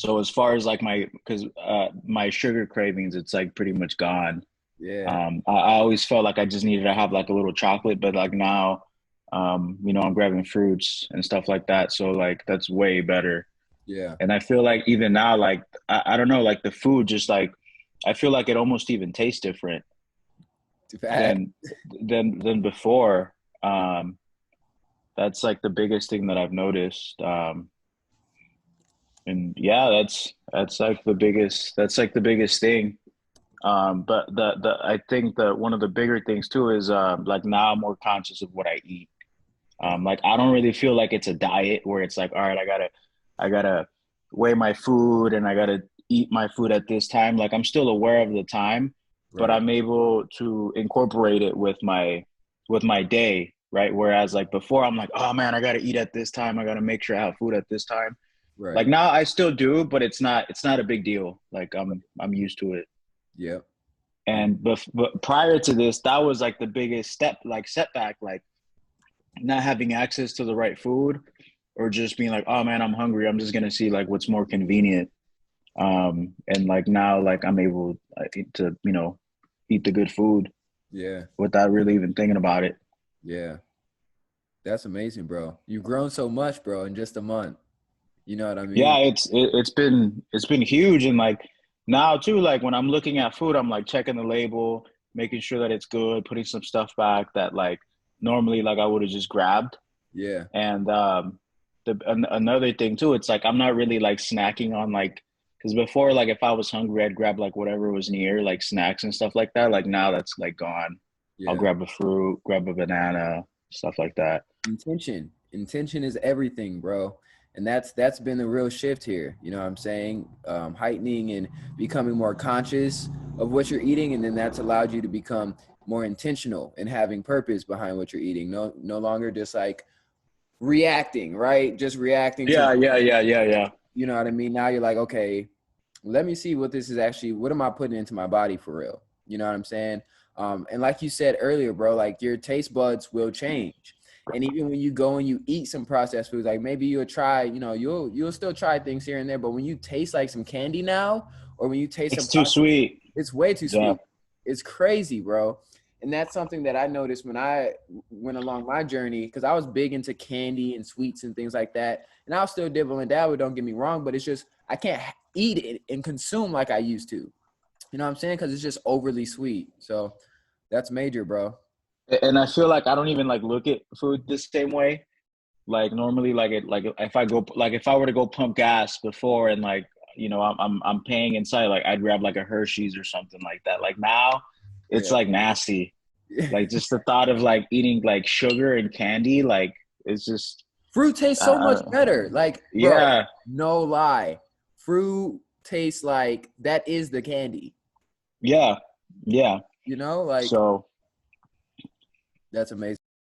So as far as like my sugar cravings, it's like pretty much gone. Yeah. I always felt like I just needed to have like a little chocolate, but like now, I'm grabbing fruits and stuff like that. So like that's way better. Yeah. And I feel like even now, like I don't know, like the food just like I feel like it almost even tastes different Fact. than than before. Um, that's like the biggest thing that I've noticed. And yeah, that's like the biggest thing. But the I think that one of the bigger things too is like now I'm more conscious of what I eat. Like I don't really feel like it's a diet where it's like, all right, I gotta weigh my food and I gotta eat my food at this time. Like I'm still aware of the time, but Right. I'm able to incorporate it with my day, right? Whereas like before I'm like, oh man, I gotta eat at this time. I gotta make sure I have food at this time. Like Right. now I still do, but it's not a big deal. Like I'm used to it. Yep. Yeah. And but prior to this, that was like the biggest setback, like not having access to the right food or just being like, oh man, I'm hungry. I'm just gonna see like what's more convenient. And like now, like I'm able to, eat the good food Yeah. without really even thinking about it. Yeah. That's amazing, bro. You've grown so much, bro, in just a month. You know what I Yeah, mean? it's been huge, and like now too, like when I'm looking at food, I'm like checking the label, making sure that it's good, putting some stuff back that like normally like I would have just grabbed. Yeah. And another thing too, it's like I'm not really like snacking on like because before like if I was hungry, I'd grab like whatever was near, like snacks and stuff like that. Like now that's like gone. I'll Yeah. grab a fruit, grab a banana, stuff like that. Intention. Intention is everything, bro. And that's been the real shift here. You know what I'm saying? Heightening and becoming more conscious of what you're eating, and then that's allowed you to become more intentional and having purpose behind what you're eating. No longer just like reacting, right? Just reacting to, Yeah, yeah, yeah, yeah, yeah. you know what I mean? Now you're like, okay, let me see what this is actually, what am I putting into my body for real? You know what I'm saying? And like you said earlier, bro, like your taste buds will change. And even when you go and you eat some processed foods, like maybe you'll try, you'll still try things here and there, but when you taste like some candy now, or when you taste some It's too processed, sweet. it's way too Yeah. sweet. It's crazy, bro. And that's something that I noticed when I went along my journey, because I was big into candy and sweets and things like that. And I'll still dibble and dabble, don't get me wrong, but it's just I can't eat it and consume like I used to. You know what I'm saying? Because it's just overly sweet. So that's major, bro. And I feel like I don't even like look at food the same way. Like normally, like if I were to go pump gas before and like I'm paying inside, like I'd grab like a Hershey's or something like that. Like now, it's Yeah. like nasty. Like just the thought of like eating like sugar and candy, like it's just Fruit tastes so much uh, better. Like, bro, yeah, no lie. Fruit tastes like that is the candy. yeah, yeah. Like So that's amazing.